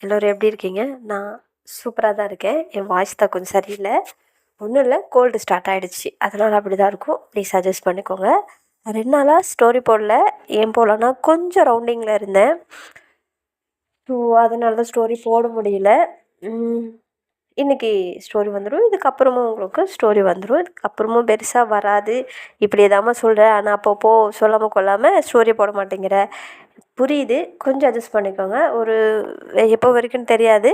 எல்லோரும் எப்படி இருக்கீங்க? நான் சூப்பரா தான் இருக்கேன். என் வாய்ஸ் தான் கொஞ்சம் சரியில்ல. ஒன்றும் இல்ல, கோல்டு ஸ்டார்ட் ஆயிடுச்சு. அதனால அப்படி தான் இருக்கும். ப்ளீஸ் அட்ஜஸ்ட் பண்ணிக்கோங்க. 2 நாளா ஸ்டோரி போடல. ஏன் போடலன்னா, கொஞ்சம் ரவுண்டிங்கில இருந்தேன். ஸோ அதனால தான் ஸ்டோரி போட முடியல. இன்னைக்கு ஸ்டோரி வந்துடும். இதுக்கப்புறமும் உங்களுக்கு ஸ்டோரி வந்துடும். இதுக்கப்புறமும் பெருசா வராது. இப்படியேதாம்மா சொல்கிறேன், ஆனால் அப்பப்போ சொல்லாமல் கொள்ளாமல் ஸ்டோரி போட மாட்டேங்கிற. புரியுது, கொஞ்சம் அட்ஜஸ்ட் பண்ணிக்கோங்க. எப்போ வரைக்கும்னு தெரியாது.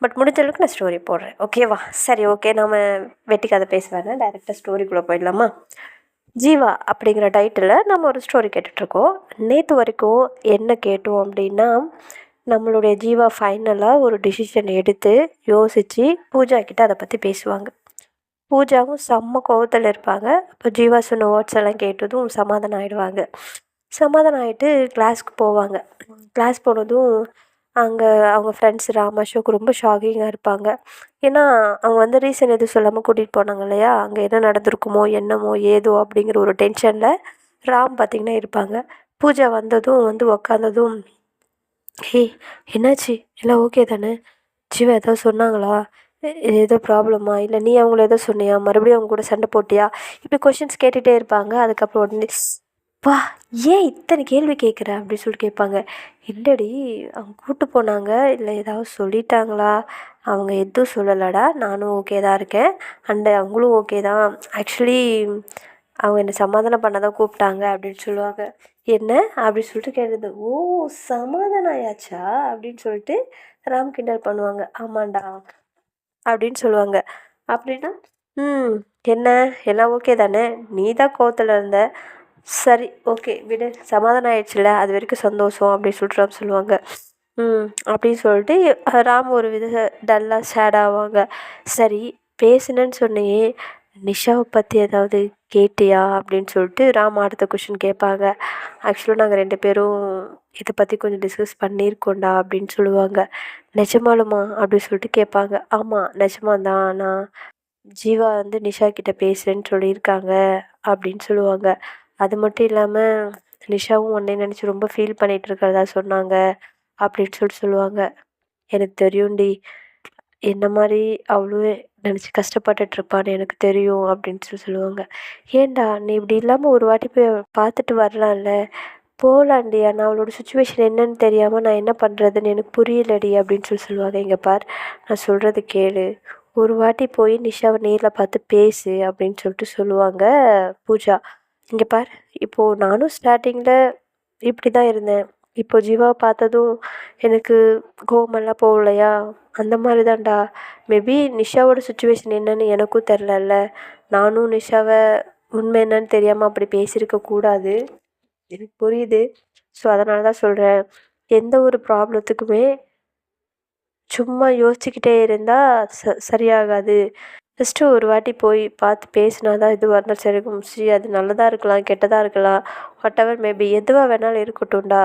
பட் முடிஞ்ச அளவுக்கு நான் ஸ்டோரி போடுறேன். ஓகேவா? சரி, ஓகே. நம்ம வெட்டி கதை பேச வேணாம், டைரெக்டாக ஸ்டோரிக்குள்ளே போயிடலாமா? ஜீவா அப்படிங்கிற டைட்டிலில் நம்ம ஒரு ஸ்டோரி கேட்டுட்ருக்கோம். நேற்று வரைக்கும் என்ன கேட்டோம் அப்படின்னா, நம்மளுடைய ஜீவா ஃபைனலாக ஒரு டிசிஷன் எடுத்து யோசித்து பூஜா கிட்ட அதை பற்றி பேசுவாங்க. பூஜாவும் செம்ம கோவத்தில் இருப்பாங்க. அப்போ ஜீவா சொன்ன வேர்ட்ஸ் எல்லாம் கேட்டதும் சமாதானம் ஆகிடுவாங்க. சமாதானம் ஆகிட்டு கிளாஸ்க்கு போவாங்க. கிளாஸ் போனதும் அங்கே அவங்க ஃப்ரெண்ட்ஸ் ராம், அசோக் ரொம்ப ஷாக்கிங்காக இருப்பாங்க. ஏன்னா அவங்க வந்து ரீசன் எதுவும் சொல்லாமல் கூட்டிகிட்டு போனாங்க இல்லையா? அங்கே என்ன நடந்திருக்குமோ என்னமோ ஏதோ அப்படிங்கிற ஒரு டென்ஷனில் ராம் பார்த்திங்கன்னா இருப்பாங்க. பூஜா வந்ததும் வந்து உக்காந்ததும், ஹே என்னாச்சு, எல்லாம் ஓகே தானே? ஜீவா ஏதாவது சொன்னாங்களா? ஏதோ ப்ராப்ளமா? இல்லை நீ அவங்கள ஏதோ சொன்னியா? மறுபடியும் அவங்க கூட சண்டை போட்டியா? இப்படி கொஷின்ஸ் கேட்டுகிட்டே இருப்பாங்க. அதுக்கப்புறம் உடனே, வா, ஏன் இத்தனை கேள்வி கேட்குற அப்படின்னு சொல்லிட்டு கேட்பாங்க. இல்லடி, அவங்க கூப்பிட்டு போனாங்க, இல்லை ஏதாவது சொல்லிட்டாங்களா? அவங்க எதுவும் சொல்லலடா, நானும் ஓகே தான் இருக்கேன். அண்டு அவங்களும் ஓகே தான். ஆக்சுவலி அவங்க என்னை சமாதானம் பண்ண தான் கூப்பிட்டாங்க அப்படின்னு சொல்லுவாங்க. என்ன அப்படின்னு சொல்லிட்டு கேட்டது, ஓ, சமாதானம் ஆயாச்சா அப்படின்னு சொல்லிட்டு ராம் கிண்டல் பண்ணுவாங்க. ஆமாண்டா அப்படின்னு சொல்லுவாங்க. அப்படின்னா, ம் என்ன, எல்லாம் ஓகே தானே? நீ தான் கோவத்தில் இருந்த. சரி, ஓகே விடு, சமாதானம் ஆயிடுச்சுல, அது வரைக்கும் சந்தோஷம் அப்படின்னு சொல்லிட்டு ராம் சொல்லுவாங்க. அப்படின்னு சொல்லிட்டு ராம் ஒரு வித டல்லாக சேட் ஆவாங்க. சரி, பேசுனேன்னு சொன்னியே, நிஷாவை பற்றி ஏதாவது கேட்டியா அப்படின்னு சொல்லிட்டு ராம் அடுத்த கொஷின் கேட்பாங்க. ஆக்சுவலாக நாங்கள் 2 பேரும் இதை பற்றி கொஞ்சம் டிஸ்கஸ் பண்ணியிருக்கோண்டா அப்படின்னு சொல்லுவாங்க. நிஜமாலுமா அப்படின்னு சொல்லிட்டு கேட்பாங்க. ஆமாம், நிஜமாதான். நான் ஜீவா வந்து நிஷா கிட்ட பேசுகிறேன்னு சொல்லியிருக்காங்க அப்படின்னு சொல்லுவாங்க. அது மட்டும் இல்லாமல் நிஷாவும் உன்னை நினச்சி ரொம்ப ஃபீல் பண்ணிகிட்டு இருக்கிறதா சொன்னாங்க அப்படின்னு சொல்லுவாங்க. எனக்கு தெரியும்டி, என்ன மாதிரி அவளும் நினச்சி கஷ்டப்பட்டுட்ருப்பான்னு எனக்கு தெரியும் அப்படின்னு சொல்லுவாங்க. ஏன்டா நீ இப்படி இல்லாமல் ஒரு வாட்டி போய் பார்த்துட்டு வரலாம்ல? போகலாண்டி, ஆனால் அவளோட சுச்சுவேஷன் என்னன்னு தெரியாமல் நான் என்ன பண்ணுறதுன்னு எனக்கு புரியலடி அப்படின்னு சொல்லுவாங்க. இங்கே பார், நான் சொல்கிறது கேளு, ஒரு வாட்டி போய் நிஷாவை நேரில் பார்த்து பேசு அப்படின்னு சொல்லுவாங்க பூஜா. இங்கே பார், இப்போது நானும் ஸ்டார்டிங்கில் இப்படி தான் இருந்தேன். இப்போ ஜீவாவை பார்த்ததும் எனக்கு கோவமெல்லாம் போகலையா? அந்த மாதிரி தான்டா. மேபி நிஷாவோட சுச்சுவேஷன் என்னன்னு எனக்கும் தெரிலல்ல. நானும் நிஷாவை உண்மை என்னன்னு தெரியாமல் அப்படி பேசியிருக்க கூடாது. எனக்கு புரியுது. ஸோ அதனால தான் சொல்கிறேன், எந்த ஒரு ப்ராப்ளத்துக்குமே சும்மா யோசிச்சுக்கிட்டே இருந்தால் சரியாகாது. ஜஸ்ட்டு ஒரு வாட்டி போய் பார்த்து பேசினா தான் எதுவாக இருந்தாலும் சரிக்கும். அது நல்லதாக இருக்கலாம், கெட்டதாக இருக்கலாம், வாட்டெவர் மேபி, எதுவாக வேணாலும் இருக்கட்டும்டா.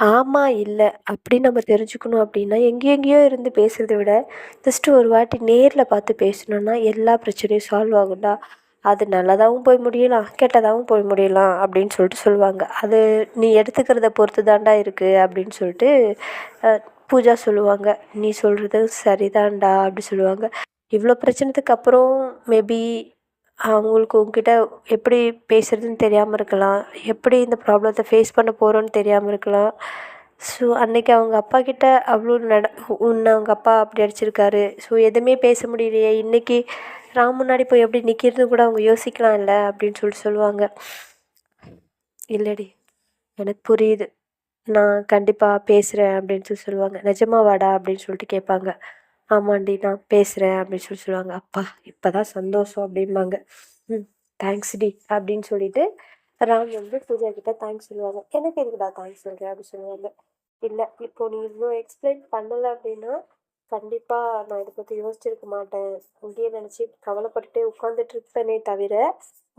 ஆமாம், இல்லை அப்படின்னு நம்ம தெரிஞ்சுக்கணும் அப்படின்னா எங்கேயோ இருந்து பேசுகிறத விட ஜஸ்ட்டு ஒரு வாட்டி நேரில் பார்த்து பேசணுன்னா எல்லா பிரச்சனையும் சால்வ் ஆகும்டா. அது நல்லதாகவும் போய் முடியலாம், கெட்டதாகவும் போய் முடியலாம் அப்படின்னு சொல்லுவாங்க. அது நீ எடுத்துக்கிறத பொறுத்து தான்டா இருக்குது அப்படின்னு சொல்லிட்டு பூஜா சொல்லுவாங்க. நீ சொல்கிறது சரிதான்டா அப்படி சொல்லுவாங்க. இவ்வளோ பிரச்சனைக்கு அப்புறம் மேபி அவங்களுக்கு உங்ககிட்ட எப்படி பேசுகிறதுன்னு தெரியாமல் இருக்கலாம், எப்படி இந்த ப்ராப்ளத்தை ஃபேஸ் பண்ண போகிறோன்னு தெரியாமல் இருக்கலாம். ஸோ அன்றைக்கி அவங்க அப்பா கிட்ட அவ்வளோ உன்னை அவங்க அப்பா அப்படி அடிச்சிருக்காரு, ஸோ எதுவுமே பேச முடியலையே, இன்றைக்கி ராம் முன்னாடி போய் எப்படி நிற்கிறது கூட அவங்க யோசிக்கலாம் இல்லை அப்படின்னு சொல்லுவாங்க. இல்லடி, எனக்கு புரியுது, நான் கண்டிப்பாக பேசுகிறேன் அப்படின்னு சொல்லுவாங்க. நிஜமாவாடா அப்படின்னு சொல்லிட்டு கேட்பாங்க. ஆமாண்டி, நான் பேசுகிறேன் அப்படின்னு சொல்லுவாங்க. அப்பா இப்போ தான் சந்தோஷம் அப்படிம்பாங்க. தேங்க்ஸ்டி அப்படின்னு சொல்லிட்டு ராம் வந்து பூஜா கிட்ட தேங்க்ஸ் சொல்லுவாங்க. எனக்கு எதுக்குடா தேங்க்ஸ் சொல்கிறேன் அப்படின்னு சொல்லுவாங்க. இல்லை, இப்போ நீ இவ்வளோ எக்ஸ்பிளைன் பண்ணலை அப்படின்னா கண்டிப்பாக நான் இதை பற்றி யோசிச்சிருக்க மாட்டேன், அங்கேயே நினச்சி கவலைப்பட்டுட்டே உட்காந்துட்டு இருப்பேனே தவிர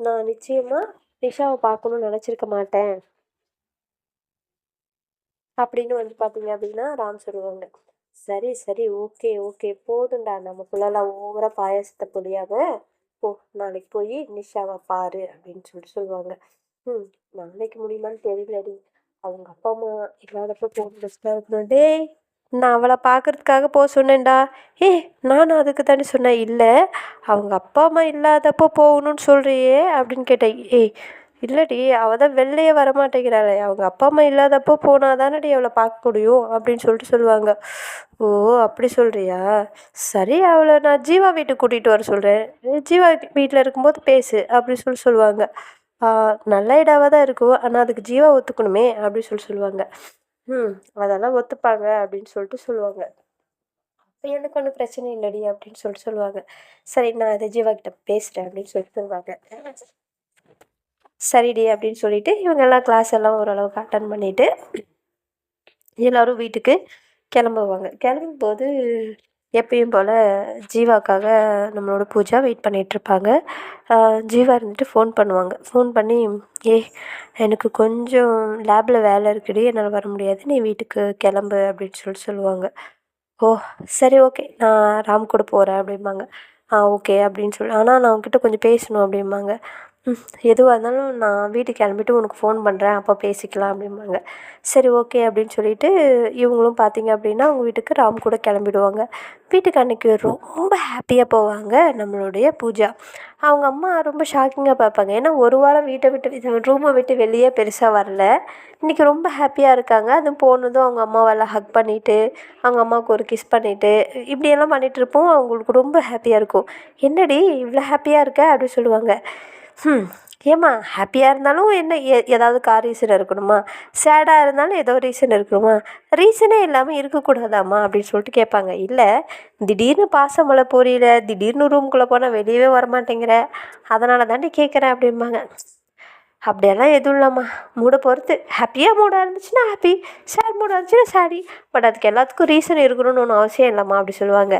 நான் நிச்சயமாக நிஷாவை பார்க்கணும்னு நினச்சிருக்க மாட்டேன் அப்படின்னு வந்து பார்த்தீங்க அப்படின்னா ராம் சொல்லுவாங்க. சரி சரி, ஓகே ஓகே, போதும்டா, நமக்குள்ளெல்லாம் ஓவராக பாயாசத்தை பொழியாமல் போ, நாளைக்கு போய் நிஷாவை பாரு அப்படின்னு சொல்லுவாங்க. நாளைக்கு முடியுமான்னு தெரியலடி, அவங்க அப்பா அம்மா இல்லாதப்போ போக பெஸ்ட்டாக இருக்கணும். டேய், நான் அவளை பார்க்கறதுக்காக சொன்னேன்டா. ஏய் நானும் அதுக்கு தானே சொன்னேன். இல்லை அவங்க அப்பா அம்மா இல்லாதப்போ போகணும்னு சொல்கிறியே அப்படின்னு கேட்டேன். ஏய் இல்லைடி, அவள் தான் வெளிலையே வரமாட்டேங்கிறாளே, அவங்க அப்பா அம்மா இல்லாதப்போ போனால் தானடி அவளை பார்க்க முடியும் அப்படின்னு சொல்லுவாங்க. ஓ அப்படி சொல்கிறியா, சரி அவளை நான் ஜீவா வீட்டுக்கு கூட்டிகிட்டு வர சொல்கிறேன், ஜீவா வீட்டில் இருக்கும்போது பேசு அப்படின்னு சொல்லுவாங்க. நல்ல ஐடியாவாக தான் இருக்கும், ஆனால் அதுக்கு ஜீவா ஒத்துக்கணுமே அப்படின்னு சொல்லுவாங்க. அதெல்லாம் ஒத்துப்பாங்க அப்படின்னு சொல்லுவாங்க. எனக்கு ஒன்றும் பிரச்சனை இல்லைடி அப்படின்னு சொல்லுவாங்க. சரி நான் அதை ஜீவா கிட்ட பேசுகிறேன் அப்படின்னு சொல்லுவாங்க. சரிடி அப்படின்னு சொல்லிட்டு இவங்கெல்லாம் கிளாஸ் எல்லாம் ஓரளவுக்கு அட்டன் பண்ணிவிட்டு எல்லோரும் வீட்டுக்கு கிளம்புவாங்க. கிளம்பும்போது எப்பயும் போல் ஜீவாக்காக நம்மளோட பூஜா வெயிட் பண்ணிகிட்ருப்பாங்க. ஜீவா இருந்துட்டு ஃபோன் பண்ணுவாங்க. ஃபோன் பண்ணி எனக்கு கொஞ்சம் லேபில் வேலை இருக்குடி, என்னால் வர முடியாது, நீ வீட்டுக்கு கிளம்பு அப்படின்னு சொல்லுவாங்க. ஓ சரி ஓகே, நான் ராம் கூட போகிறேன் அப்படிம்பாங்க. ஓகே அப்படின்னு ஆனால் நான் உங்ககிட்ட கொஞ்சம் பேசணும் அப்படிம்பாங்க. எதுவாக இருந்தாலும் நான் வீட்டுக்கு கிளம்பிட்டு உனக்கு ஃபோன் பண்ணுறேன், அப்போ பேசிக்கலாம் அப்படிம்பாங்க. சரி ஓகே அப்படின்னு சொல்லிட்டு இவங்களும் பார்த்திங்க அப்படின்னா அவங்க வீட்டுக்கு ராம் கூட கிளம்பிடுவாங்க. வீட்டுக்கு அன்றைக்கி ரொம்ப ஹாப்பியாக போவாங்க நம்மளுடைய பூஜா. அவங்க அம்மா ரொம்ப ஷாக்கிங்காக பார்ப்பாங்க. ஏன்னா ஒரு வாரம் வீட்டை விட்டு ரூமை விட்டு வெளியே பெருசாக வரல, இன்றைக்கி ரொம்ப ஹாப்பியாக இருக்காங்க. அதுவும் போனதும் அவங்க அம்மாவெல்லாம் ஹக் பண்ணிவிட்டு அவங்க அம்மாவுக்கு ஒரு கிஸ் பண்ணிவிட்டு இப்படியெல்லாம் பண்ணிகிட்ருப்போம். அவங்களுக்கு ரொம்ப ஹாப்பியாக இருக்கும். என்னடி இவ்வளோ ஹாப்பியாக இருக்க அப்படின்னு சொல்லுவாங்க. ஏம்மா ஹாப்பியாக இருந்தாலும் என்ன ஏதாவது ரீசன் இருக்கணுமா, சேடாக இருந்தாலும் ஏதோ ரீசன் இருக்கணுமா, ரீசனே இல்லாமல் இருக்கக்கூடாதாம்மா அப்படின்னு சொல்லிட்டு கேட்பாங்க. இல்லை திடீர்னு பாசமலை பொரியல, திடீர்னு ரூம்குள்ளே போனால் வெளியவே வரமாட்டேங்கிற, அதனால தாண்டி கேட்குறேன் அப்படிம்பாங்க. அப்படியெல்லாம் எதுவும் இல்லைம்மா, மூடை பொறுத்து, ஹாப்பியாக மூடாக இருந்துச்சுன்னா ஹாப்பி, சேட் மூடாக இருந்துச்சுன்னா சேடி, பட் அதுக்கு எல்லாத்துக்கும் ரீசன் இருக்கணும்னு ஒன்றும் அவசியம் இல்லைம்மா அப்படி சொல்லுவாங்க.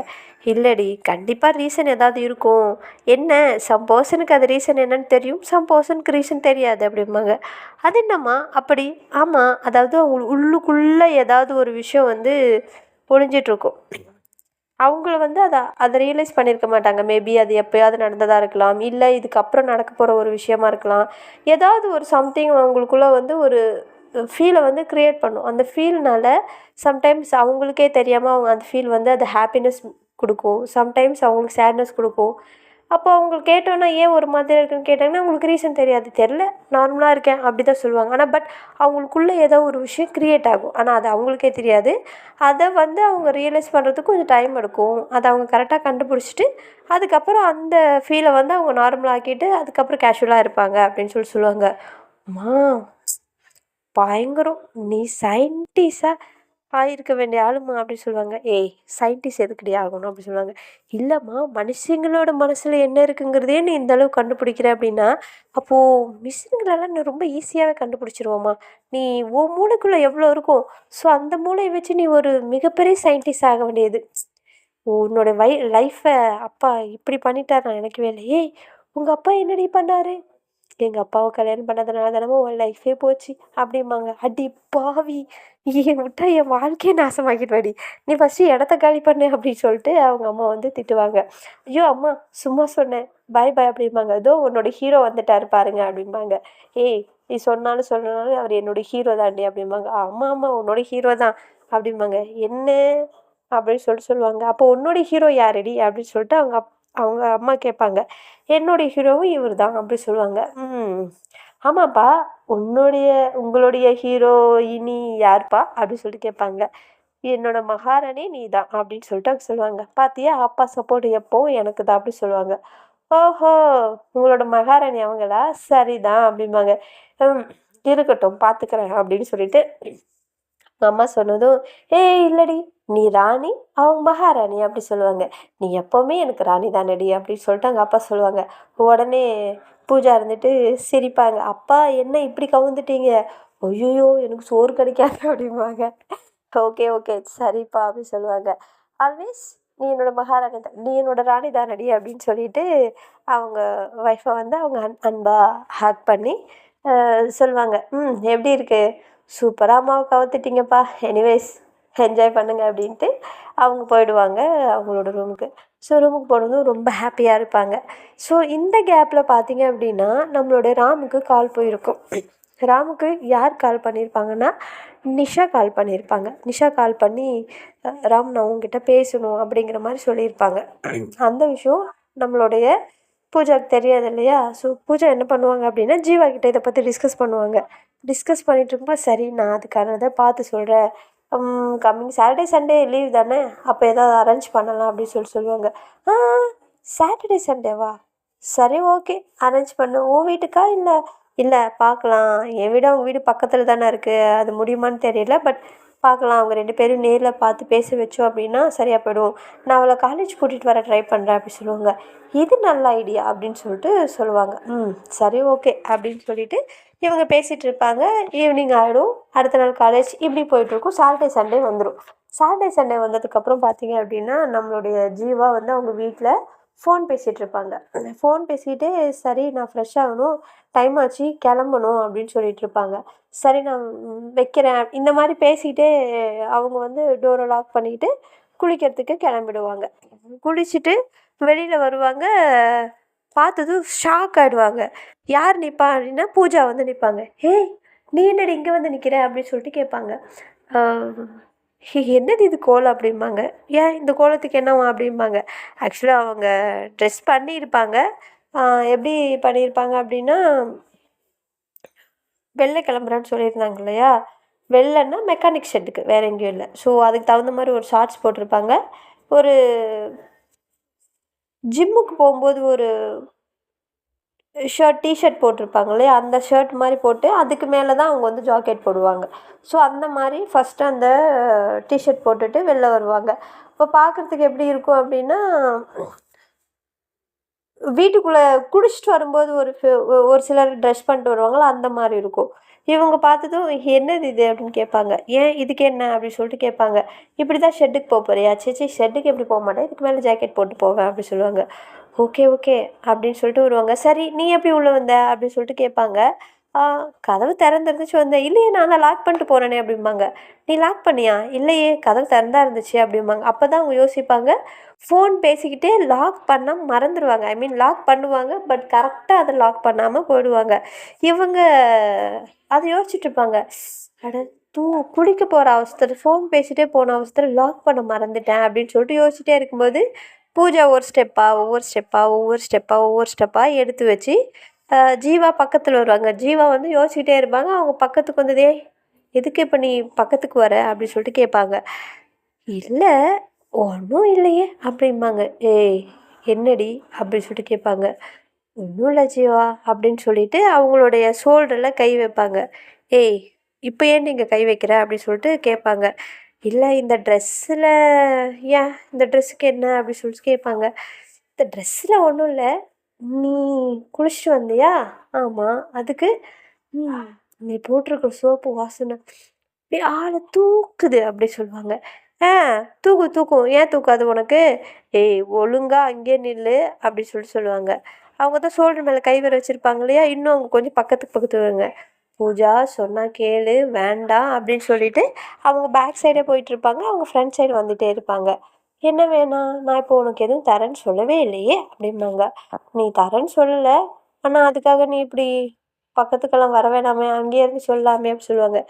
இல்லைடி கண்டிப்பாக ரீசன் ஏதாவது இருக்கும், என்ன சம் பர்சனுக்கு அது ரீசன் என்னன்னு தெரியும், சம் பர்சனுக்கு ரீசன் தெரியாது அப்படிம்பாங்க. அது என்னம்மா அப்படி? ஆமாம், அதாவது அவங்க உள்ளுக்குள்ளே ஏதாவது ஒரு விஷயம் ஒழிஞ்சிட்ருக்கும். அவங்கள அதை ரியலைஸ் பண்ணியிருக்க மாட்டாங்க. மேபி அது எப்போயாவது நடந்ததாக இருக்கலாம், இல்லை இதுக்கப்புறம் நடக்க போகிற ஒரு விஷயமா இருக்கலாம். ஏதாவது ஒரு சம்திங் அவங்களுக்குள்ளே ஒரு ஃபீலை க்ரியேட் பண்ணும். அந்த ஃபீல்னால் சம்டைம்ஸ் அவங்களுக்கே தெரியாமல் அவங்க அந்த ஃபீல் அது ஹாப்பினஸ் கொடுக்கும், சம்டைம்ஸ் அவங்களுக்கு சேட்னஸ் கொடுக்கும். அப்போ அவங்களுக்கு கேட்டோன்னா ஏன் ஒரு மாதிரி இருக்குன்னு கேட்டாங்கன்னா அவங்களுக்கு ரீசன் தெரில, நார்மலாக இருக்கேன் அப்படி தான் சொல்லுவாங்க. ஆனால் பட் அவங்களுக்குள்ளே ஏதோ ஒரு விஷயம் க்ரியேட் ஆகும், ஆனால் அது அவங்களுக்கே தெரியாது. அதை அவங்க ரியலைஸ் பண்ணுறதுக்கு கொஞ்சம் டைம் எடுக்கும். அதை அவங்க கரெக்டாக கண்டுபிடிச்சிட்டு அதுக்கப்புறம் அந்த ஃபீலை அவங்க நார்மலாக ஆக்கிட்டு அதுக்கப்புறம் கேஷுவலாக இருப்பாங்க அப்படின்னு சொல்லுவாங்க. அம்மா பயங்கரம், நீ சயின்டிஸ்டாக ஆகிருக்க வேண்டிய ஆளுமா அப்படின்னு சொல்லுவாங்க. ஏய் சயின்டிஸ்ட் எதுக்கடி ஆகணும் அப்படின்னு சொல்லுவாங்க. இல்லைம்மா மனுஷங்களோட மனசில் என்ன இருக்குங்கிறதே நீ இந்தளவு கண்டுபிடிக்கிற அப்படின்னா அப்போது மிஷின்களெல்லாம் நீ ரொம்ப ஈஸியாகவே கண்டுபிடிச்சிருவோம்மா. நீ மூளைக்குள்ளே எவ்வளோ இருக்கும், ஸோ அந்த மூளையை வச்சு நீ ஒரு மிகப்பெரிய சயின்டிஸ்ட் ஆக வேண்டியது. உன்னோட லைஃப்பை அப்பா இப்படி பண்ணிட்டார், நான் நினைக்கவே இல்லை. ஏய் உங்கள் அப்பா என்னடி பண்ணார், எங்கள் அப்பாவை கல்யாணம் பண்ணதுனால தானே உன் லைஃபே போச்சு அப்படிம்பாங்க. அடி பாவி, என் விட்டா என் வாழ்க்கையை நாசமாக்கிடுவாடி, நீ ஃபஸ்ட்டு இடத்த காலி பண்ணு அப்படின்னு சொல்லிட்டு அவங்க அம்மா திட்டுவாங்க. ஐயோ அம்மா சும்மா சொன்னேன், பாய் பாய் அப்படிம்பாங்க. ஏதோ உன்னோட ஹீரோ வந்துட்டாரு பாருங்க அப்படிம்பாங்க. ஏய் நீ சொன்னாலும் அவர் என்னோட ஹீரோ தாண்டி அப்படிம்பாங்க. ஆமாம் ஆமாம் உன்னோட ஹீரோ தான் அப்படிம்பாங்க. என்ன அப்படின்னு சொல்லுவாங்க. அப்போ உன்னோட ஹீரோ யாருடி அப்படின்னு சொல்லிட்டு அவங்க அம்மா கேட்பாங்க. என்னுடைய ஹீரோவும் இவர் தான் அப்படி சொல்லுவாங்க. ஆமாப்பா உங்களுடைய ஹீரோயினி யாருப்பா அப்படின்னு சொல்லிட்டு கேட்பாங்க. என்னோட மகாராணி நீ தான் அப்படின்னு சொல்லிட்டு அவங்க சொல்லுவாங்க. பார்த்தியா அப்பா சப்போர்ட் எப்போவும் எனக்கு தான் அப்படி சொல்லுவாங்க. ஓஹோ உங்களோட மகாராணி அவங்களா, சரிதான் அப்படிம்பாங்க. இருக்கட்டும் பார்த்துக்கிறேன் அப்படின்னு சொல்லிட்டு அம்மா சொன்னதும் ஏய் இல்லடி நீ ராணி அவங்க மகாராணி அப்படி சொல்லுவாங்க. நீ எப்போவுமே எனக்கு ராணி தானடி அப்படின்னு சொல்லிட்டு அவங்க அப்பா சொல்லுவாங்க. உடனே பூஜா இருந்துட்டு சிரிப்பாங்க. அப்பா என்ன இப்படி கவுந்துட்டீங்க, ஐயோ எனக்கு சோறு கிடைக்காது அப்படிம்பாங்க. ஓகே ஓகே சரிப்பா அப்படின்னு சொல்லுவாங்க. ஆல்வேஸ் நீ என்னோட மகாராணி தான், நீ என்னோட ராணி தானடி அப்படின்னு சொல்லிட்டு அவங்க ஒய்ஃபை அவங்க அன்பா ஹேக் பண்ணி சொல்லுவாங்க. எப்படி இருக்கு, சூப்பராக அம்மாவை கவுத்துட்டிங்கப்பா, எனிவேஸ் என்ஜாய் பண்ணுங்க அப்படின்ட்டு அவங்க போயிடுவாங்க அவங்களோட ரூமுக்கு. ஸோ ரூமுக்கு போனதும் ரொம்ப ஹாப்பியாக இருப்பாங்க. ஸோ இந்த கேப்பில் பார்த்தீங்க அப்படின்னா நம்மளோட ராமுக்கு கால் போயிருக்கும். ராமுக்கு யார் கால் பண்ணியிருப்பாங்கன்னா நிஷா கால் பண்ணியிருப்பாங்க. நிஷா கால் பண்ணி ராம் நான் உங்ககிட்ட பேசணும் அப்படிங்கிற மாதிரி சொல்லியிருப்பாங்க. அந்த விஷயம் நம்மளுடைய பூஜாவுக்கு தெரியாது இல்லையா? ஸோ பூஜா என்ன பண்ணுவாங்க அப்படின்னா ஜீவா கிட்ட இதை பற்றி டிஸ்கஸ் பண்ணுவாங்க. டிஸ்கஸ் பண்ணிட்டு இருக்கும்போது சரி நான் அதுக்கானதை பார்த்து சொல்கிறேன், கம்மிங் சாட்டர்டே சண்டே லீவ் தானே, அப்போ ஏதாவது அரேஞ்ச் பண்ணலாம் அப்படின்னு சொல்லுவாங்க. ஆ சாட்டர்டே சண்டேவா, சரி ஓகே அரேஞ்ச் பண்ணு. உன் வீட்டுக்கா இல்லை? இல்லை பார்க்கலாம், என் வீடு அவங்க வீடு பக்கத்தில் தானே இருக்குது, அது முடியுமான்னு தெரியல, பட் பார்க்கலாம். அவங்க 2 பேரும் நேரில் பார்த்து பேச வச்சோம் அப்படின்னா சரியாக போயிடும். நான் அவளை காலேஜ் கூட்டிகிட்டு வர ட்ரை பண்ணுறேன் அப்படி சொல்லுவாங்க. இது நல்ல ஐடியா அப்படின்னு சொல்லிட்டு சொல்லுவாங்க. சரி ஓகே அப்படின்னு சொல்லிட்டு இவங்க பேசிகிட்டு இருப்பாங்க. ஈவினிங் ஆகிடும், அடுத்த நாள் காலேஜ் இப்படி போயிட்டுருக்கும். சாட்டர்டே சண்டே வந்துடும். சாட்டர்டே சண்டே வந்ததுக்கப்புறம் பார்த்தீங்க அப்படின்னா நம்மளுடைய ஜீவா வந்து அவங்க வீட்டில் ஃபோன் பேசிகிட்டு இருப்பாங்க. ஃபோன் பேசிக்கிட்டே சரி நான் ஃப்ரெஷ் ஆகணும், டைம் ஆச்சு கிளம்பணும் அப்படின்னு சொல்லிட்டு இருப்பாங்க. சரி நான் வைக்கிறேன் இந்த மாதிரி பேசிக்கிட்டே அவங்க வந்து டோரை லாக் பண்ணிக்கிட்டு குளிக்கிறதுக்கு கிளம்பிடுவாங்க. குளிச்சுட்டு வெளியில் வருவாங்க. பார்த்ததும் ஷாக் ஆகிடுவாங்க. யார் நிற்பா அப்படின்னா பூஜா வந்து நிற்பாங்க. ஏய் நீ என்னடி இங்கே வந்து நிற்கிற அப்படின்னு சொல்லிட்டு கேட்பாங்க. என்னது இது கோலம் அப்படிம்பாங்க. ஏன் இந்த கோலத்துக்கு என்னவா அப்படிம்பாங்க. ஆக்சுவலாக அவங்க ட்ரெஸ் பண்ணியிருப்பாங்க. எப்படி பண்ணியிருப்பாங்க அப்படின்னா வெளில கிளம்புறான்னு சொல்லியிருந்தாங்க இல்லையா? வெளிலன்னா மெக்கானிக் ஷெட்டுக்கு, வேறு எங்கேயும் இல்லை. ஸோ அதுக்கு தகுந்த மாதிரி ஒரு ஷார்ட்ஸ் போட்டிருப்பாங்க. ஒரு ஜிம்முக்கு போகும்போது ஒரு டிஷர்ட் போட்டிருப்பாங்க இல்லையா? அந்த ஷர்ட் மாதிரி போட்டு அதுக்கு மேலே தான் அவங்க வந்து ஜாக்கெட் போடுவாங்க. ஸோ அந்த மாதிரி ஃபஸ்ட்டு அந்த டிஷர்ட் போட்டுட்டு வெளில வருவாங்க. இப்போ பார்க்குறதுக்கு எப்படி இருக்கும் அப்படின்னா வீட்டுக்குள்ளே குடிச்சிட்டு வரும்போது ஒரு சிலர் ட்ரெஸ் பண்ணிட்டு வருவாங்களோ அந்த மாதிரி இருக்கும். இவங்க பார்த்ததும் என்னது இது அப்படின்னு கேட்பாங்க. ஏன் இதுக்கு என்ன அப்படின்னு சொல்லிட்டு கேட்பாங்க. இப்படி தான் ஷெட்டுக்கு போக போறியா? சேச்சி ஷெட்டுக்கு எப்படி போக மாட்டேன், இதுக்கு மேலே ஜாக்கெட் போட்டு போவேன் அப்படி சொல்லுவாங்க. ஓகே ஓகே அப்படின்னு சொல்லிட்டு வருவாங்க. சரி நீ எப்படி உள்ளே வந்த அப்படின்னு சொல்லிட்டு கேட்பாங்க. கதவு திறந்துருந்துச்சு வந்தேன். இல்லையே நான் தான் லாக் பண்ணிட்டு போகிறேனே அப்படிம்பாங்க. நீ லாக் பண்ணியா? இல்லையே கதவு திறந்தா இருந்துச்சு அப்படிம்பாங்க. அப்போ தான் அவங்க யோசிப்பாங்க. ஃபோன் பேசிக்கிட்டே லாக் பண்ண மறந்துடுவாங்க. ஐ மீன் லாக் பண்ணுவாங்க, பட் கரெக்டாக அதை லாக் பண்ணாமல் போயிடுவாங்க. இவங்க அதை யோசிச்சுட்ருப்பாங்க. அட குளிக்க போகிற அவசரத்தில் ஃபோன் பேசிகிட்டே போன அவசரத்தில் லாக் பண்ண மறந்துட்டேன் அப்படின்னு சொல்லிட்டு யோசிச்சுட்டே இருக்கும்போது பூஜா ஒவ்வொரு ஸ்டெப்பாக எடுத்து வச்சு ஜீவா பக்கத்தில் வருவாங்க. ஜீவா வந்து யோசிச்சுட்டே இருப்பாங்க. அவங்க பக்கத்துக்கு வந்ததே எதுக்கு இப்போ நீ பக்கத்துக்கு வர அப்படின்னு சொல்லிட்டு கேட்பாங்க. இல்லை ஒன்றும் இல்லையே அப்படிம்பாங்க. ஏய் என்னடி அப்படின்னு சொல்லிட்டு கேட்பாங்க. ஒன்றும் இல்லை ஜீவா அப்படின்னு சொல்லிட்டு அவங்களுடைய ஷோல்டரில் கை வைப்பாங்க. ஏய் இப்போ ஏன் நீங்கள் கை வைக்கிற அப்படின்னு சொல்லிட்டு கேட்பாங்க. இல்லை இந்த ட்ரெஸ்ஸில் ஏன் இந்த ட்ரெஸ்ஸுக்கு என்ன அப்படின்னு சொல்லிட்டு கேட்பாங்க. இந்த ட்ரெஸ்ஸில் ஒன்றும் இல்லை, நீ குளிச்சுட்டு வந்தியா? ஆமாம். அதுக்கு நீ போட்டிருக்க சோப்பு வாசனை அப்படியே ஆளை தூக்குது அப்படி சொல்லுவாங்க. தூக்கும் ஏன் தூக்காது உனக்கு? ஏய் ஒழுங்கா அங்கேயே நில்லு அப்படி சொல்லுவாங்க. அவங்க தான் ஷோல்டர் மேலே கை வர வச்சுருப்பாங்க இல்லையா? இன்னும் அவங்க கொஞ்சம் பக்கத்துக்கு வருங்க. பூஜா சொன்னால் கேளு வேண்டாம் அப்படின்னு சொல்லிட்டு அவங்க பேக் சைடே போயிட்டுருப்பாங்க. அவங்க ஃப்ரண்ட் சைடு வந்துகிட்டே இருப்பாங்க. என்ன வேணாம்? நான் இப்போ உனக்கு எதுவும் தரேன்னு சொல்லவே இல்லையே அப்படிம்பாங்க. நீ தரேன்னு சொல்லலை, ஆனால் அதுக்காக நீ இப்படி பக்கத்துக்கெல்லாம் வர வேணாமே, அங்கேயே இருந்து சொல்லாமே அப்படி சொல்லுவாங்க.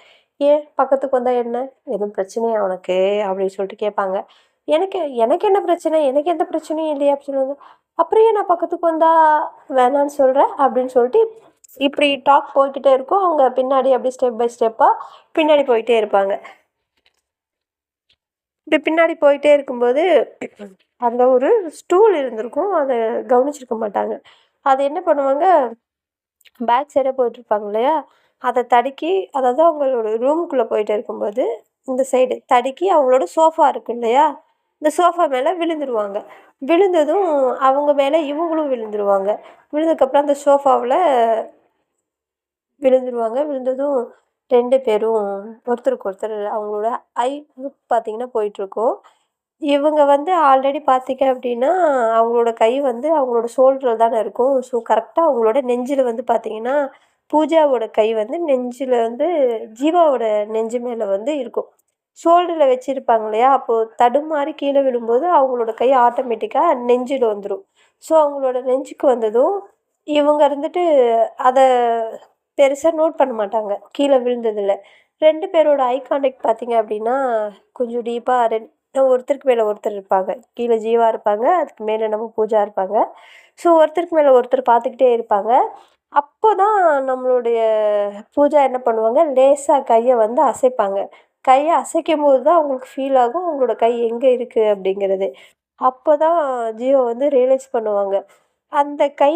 ஏன் பக்கத்துக்கு வந்தால் என்ன, எதுவும் பிரச்சனையா உனக்கு அப்படின்னு சொல்லிட்டு கேட்பாங்க. எனக்கு எனக்கு என்ன பிரச்சனை, எனக்கு எந்த பிரச்சனையும் இல்லையா அப்படி சொல்லுவாங்க. அப்புறம் ஏன் நான் பக்கத்துக்கு வந்தால் வேணான்னு சொல்கிறேன் அப்படின்னு சொல்லிட்டு இப்படி டாக் போய்கிட்டே இருக்கும். அவங்க பின்னாடி அப்படி ஸ்டெப் பை ஸ்டெப்பாக பின்னாடி போயிட்டே இருப்பாங்க. இப்படி பின்னாடி போயிட்டே இருக்கும்போது அங்கே ஒரு ஸ்டூல் இருந்திருக்கும், அதை கவனிச்சிருக்க மாட்டாங்க. அது என்ன பண்ணுவாங்க, பேக் சைடாக போயிட்டுருப்பாங்க இல்லையா? அதை தடுக்கி, அதாவது அவங்களோட ரூமுக்குள்ளே போயிட்டு இருக்கும்போது இந்த சைடு தடுக்கி அவங்களோட சோஃபா இருக்கும் இல்லையா? இந்த சோஃபா மேலே விழுந்துருவாங்க. விழுந்ததும் அவங்க மேலே இவங்களும் விழுந்துருவாங்க. விழுந்ததுக்கப்புறம் அந்த சோஃபாவில் விழுந்ததும் 2 பேரும் ஒருத்தருக்கு ஒருத்தர் அவங்களோட ஐ பார்த்திங்கன்னா போயிட்டுருக்கும். இவங்க வந்து ஆல்ரெடி பார்த்திங்க அப்படின்னா அவங்களோட கை வந்து அவங்களோட ஷோல்டரில் தானே இருக்கும். ஸோ கரெக்டாக அவங்களோட நெஞ்சில் வந்து பார்த்திங்கன்னா பூஜாவோட கை வந்து நெஞ்சில் வந்து ஜீவாவோட நெஞ்சு மேலே வந்து இருக்கும். ஷோல்டரில் வச்சுருப்பாங்க இல்லையா? அப்போது தடுமாறி கீழே விழும்போது அவங்களோட கை ஆட்டோமேட்டிக்காக நெஞ்சில் வந்துடும். ஸோ அவங்களோட நெஞ்சுக்கு வந்ததும் இவங்க இருந்துட்டு அதை பெருசாக நோட் பண்ண மாட்டாங்க கீழே விழுந்ததில். 2 பேரோட ஐ கான்டாக்ட் பார்த்தீங்க அப்படின்னா, கொஞ்சம் டீப்பா ஒருத்தருக்கு மேல ஒருத்தர் இருப்பாங்க. கீழ ஜீவா இருப்பாங்க. அதுக்கு மேல நம்ம பூஜா இருப்பாங்க. ஸோ, ஒருத்தருக்கு மேல ஒருத்தர் பார்த்துக்கிட்டே இருப்பாங்க. அப்போ தான் நம்மளுடைய பூஜா என்ன பண்ணுவாங்க, லேசா கைய வந்து அசைப்பாங்க. கைய அசைக்கும்போது தான் அவங்களுக்கு ஃபீல் ஆகும், அவங்களோட கை எங்க இருக்கு அப்படிங்கிறது. அப்போ தான் ஜீவா வந்து ரியலைஸ் பண்ணுவாங்க. அந்த கை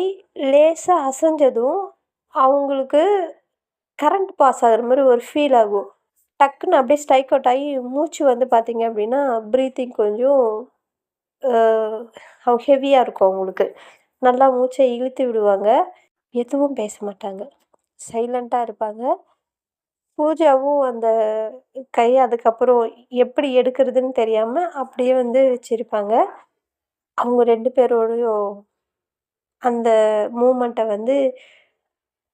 லேசா அசைஞ்சதும், அவங்களுக்கு கரண்ட் பாஸ் ஆகுற மாரி ஒரு ஃபீல் ஆகும். டக்குன்னு அப்படியே ஸ்ட்ரைக் அவுட் ஆகி மூச்சு வந்து பார்த்தீங்க அப்படின்னா, ப்ரீத்திங் கொஞ்சம் ஹெவியா இருக்கும் அவங்களுக்கு. நல்லா மூச்ச இழுத்து விடுவாங்க. எதுவும் பேச மாட்டாங்க. சைலண்ட்டா இருப்பாங்க. பூஜாவும் அந்த கைய அதுக்கப்புறம் எப்படி எடுக்கிறதுன்னு தெரியாம அப்படியே வந்து வச்சிருப்பாங்க. அவங்க 2 பேரோடையும் அந்த மூமெண்ட்ட வந்து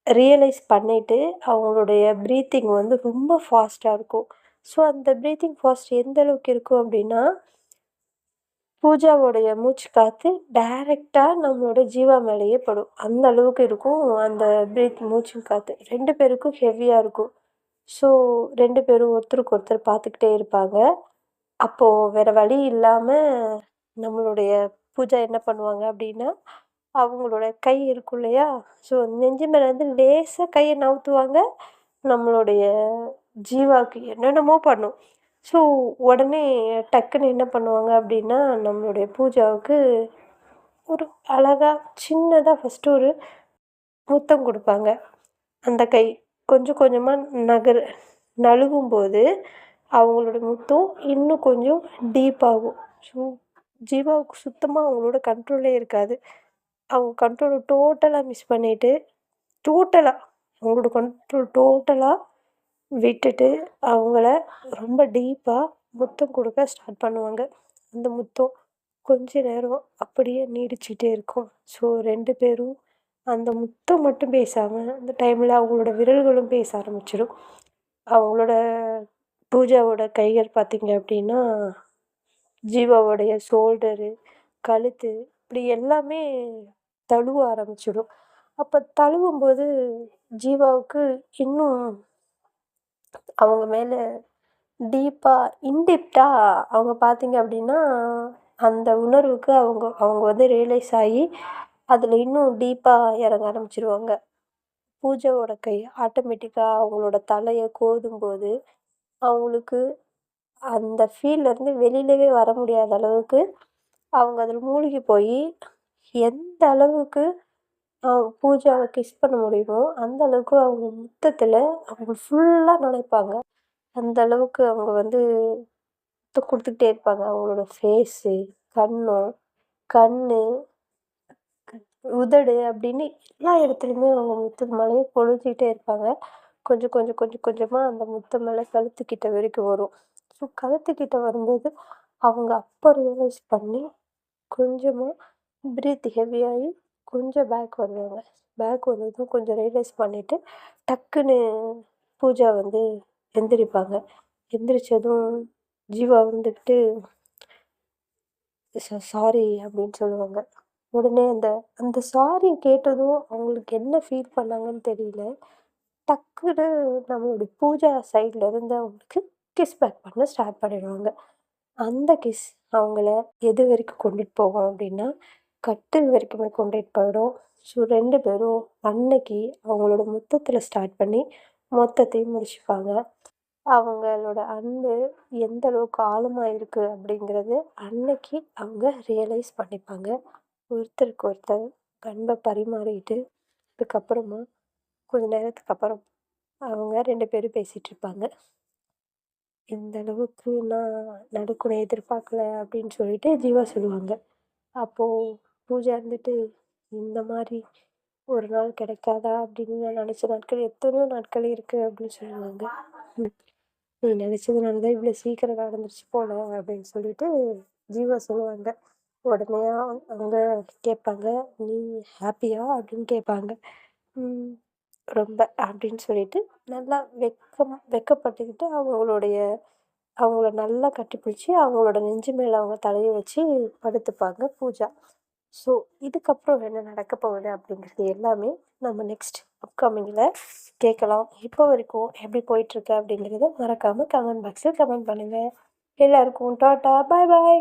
ரியலைஸ் பண்ணிட்டு, அவங்களுடைய ப்ரீத்திங் வந்து ரொம்ப ஃபாஸ்ட்டா இருக்கும். ஸோ, அந்த ப்ரீத்திங் ஃபாஸ்ட் எந்த அளவுக்கு இருக்கும் அப்படின்னா, பூஜாவோடைய மூச்சு காத்து டைரக்ட்டா நம்மளோட ஜீவா மேலேயே படும். அந்த அளவுக்கு இருக்கும் அந்த மூச்சு காத்து. 2 பேருக்கும் ஹெவியா இருக்கும். ஸோ, 2 பேரும் ஒருத்தருக்கு ஒருத்தர் பார்த்துக்கிட்டே இருப்பாங்க. அப்போ வேற வழி இல்லாம நம்மளுடைய பூஜா என்ன பண்ணுவாங்க அப்படின்னா, அவங்களோட கை இருக்கும் இல்லையா? ஸோ, நெஞ்சு மேலேருந்து லேசா கைய நவுத்துவாங்க. நம்மளுடைய ஜீவாக்கு என்னென்னமோ பண்ணும். ஸோ, உடனே டக்குன்னு என்ன பண்ணுவாங்க அப்படின்னா, நம்மளுடைய பூஜாவுக்கு ஒரு அழகா சின்னதா ஃபர்ஸ்ட்டு ஒரு முத்தம் குடுப்பாங்க. அந்த கை கொஞ்சம் கொஞ்சமா நழுவும்போது, அவங்களோட முத்தம் இன்னும் கொஞ்சம் டீப் ஆகும். ஸோ, ஜீவாவுக்கு சுத்தமா அவங்களோட கண்ட்ரோலே இருக்காது. அவங்க கண்ட்ரோல டோட்டலா மிஸ் பண்ணிட்டு, டோட்டலா அவங்களோட கண்ட்ரோல் டோட்டலா விட்டுட்டு, அவங்கள ரொம்ப டீப்பா முத்தம் குடுக்க ஸ்டார்ட் பண்ணுவாங்க. அந்த முத்தம் கொஞ்ச நேரம் அப்படியே நீடிச்சுட்டே இருக்கும். ஸோ, 2 பேரும் அந்த முத்தம் மட்டும் பேசாம, அந்த டைம்ல அவங்களோட விரல்களும் பேச ஆரம்பிச்சிடும். அவங்களோட பூஜாவோட கைகள் பார்த்தீங்க அப்படின்னா, ஜீவாவோடைய ஷோல்டரு, கழுத்து இப்படி எல்லாமே தழுவ ஆரம்பிச்சிடும். அப்ப தழுவும்போது ஜீவாவுக்கு இன்னும் அவங்க மேல டீப்பா, இன்டெப்ட்டா அவங்க பார்த்தீங்க அப்படின்னா, அந்த உணர்வுக்கு அவங்க அவங்க வந்து ரியலைஸ் ஆகி, அதில இன்னும் டீப்பா இறங்க ஆரம்பிச்சுருவாங்க. பூஜாவோட கை ஆட்டோமேட்டிக்கா அவங்களோட தலைய கோதும்போது, அவங்களுக்கு அந்த ஃபீல்லேருந்து வெளிலவே வர முடியாத அளவுக்கு, அவங்க அதில மூழ்கி போயி, எந்த அளவுக்கு பூஜாவ கிஸ் பண்ண முடியுமோ, அந்த அளவுக்கு அவங்க முத்தத்தில அவங்க ஃபுல்லா நனைப்பாங்க. அந்த அளவுக்கு அவங்க வந்து முத்தம் குடுத்துக்கிட்டே இருப்பாங்க. அவங்களோட ஃபேஸு, கன்னம், கண்ணு, உதடு அப்படின்னு எல்லா இடத்துலையுமே அவங்க முத்து மழைய பொழிஞ்சுக்கிட்டே இருப்பாங்க. கொஞ்சம் கொஞ்சம் கொஞ்சம் கொஞ்சமா அந்த முத்து மழை கழுத்துக்கிட்ட வரைக்கும் வரும். ஸோ, கழுத்துக்கிட்ட வரும்போது அவங்க அப்போ ரியலைஸ் பண்ணி கொஞ்சமா பிரீத் ஹெவியாகி கொஞ்சம் பேக் வருவாங்க. பேக் வந்ததும் கொஞ்சம் ரியலைஸ் பண்ணிவிட்டு டக்குன்னு பூஜா வந்து எந்திரிப்பாங்க. எந்திரிச்சதும் ஜீவா வந்துக்கிட்டு சாரி அப்படின்னு சொல்லுவாங்க. உடனே அந்த அந்த சாரி கேட்டதும் அவங்களுக்கு என்ன ஃபீல் பண்ணாங்கன்னு தெரியல. டக்குன்னு நம்மளுடைய பூஜா சைட்ல இருந்து அவங்களுக்கு கிஸ் பேக் பண்ண ஸ்டார்ட் பண்ணிடுவாங்க. அந்த கிஸ் அவங்கள எது வரைக்கும் கொண்டுட்டு போகும் அப்படின்னா, கட்டில் வரைக்குமே கொண்டுட்டு போயிடும். ஸோ, 2 பேரும் அன்னைக்கு அவங்களோட முத்தத்தில ஸ்டார்ட் பண்ணி மொத்தத்தையும் முடிச்சுப்பாங்க. அவங்களோட அன்பு எந்த அளவுக்கு ஆழமா இருக்கு அப்படிங்கிறது அன்னைக்கு அவங்க ரியலைஸ் பண்ணிப்பாங்க. ஒருத்தருக்கு ஒருத்தர் அன்பை பரிமாறிட்டு, அதுக்கப்புறமா கொஞ்ச நேரத்துக்கு அப்புறம் அவங்க 2 பேரும் பேசிட்டு இருப்பாங்க. இந்த அளவுக்கு நான் நடக்கும்னு எதிர்பார்க்கல அப்படின்னு சொல்லிட்டு ஜீவா சொல்லுவாங்க. அப்போ பூஜா இருந்துட்டு, இந்த மாரி ஒரு நாள் கிடைக்காதா அப்படின்னு நான் நினச்ச நாட்கள் எத்தனையோ நாட்கள் இருக்கு அப்படின்னு சொல்லுவாங்க. ம். நீ நினச்சதுனால தான் இவ்வளோ சீக்கிரம் நடந்துருச்சு போல அப்படின்னு சொல்லிட்டு ஜீவா சொல்லுவாங்க. உடனே அவங்க கேட்பாங்க, "நீ ஹாப்பியா?" அப்படின்னு கேட்பாங்க. ம். ரொம்ப அப்படின்னு சொல்லிட்டு நல்லா வெட்கப்பட்டுக்கிட்டு அவங்கள நல்லா கட்டிப்பிடிச்சு அவங்களோட நெஞ்சு மேல அவங்க தலைய வச்சு படுத்துப்பாங்க பூஜா. ஸோ இதுக்கப்புறம் என்ன நடக்க போகுது அப்படிங்கிறது எல்லாமே நம்ம நெக்ஸ்ட் அப்கமிங்கில் கேட்கலாம். இப்போ வரைக்கும் எப்படி போயிட்டுருக்கு அப்படிங்கிறத மறக்காமல் கமெண்ட் பாக்ஸில் கமெண்ட் பண்ணுங்கள். எல்லாருக்கும் டாட்டா பாய் பாய்.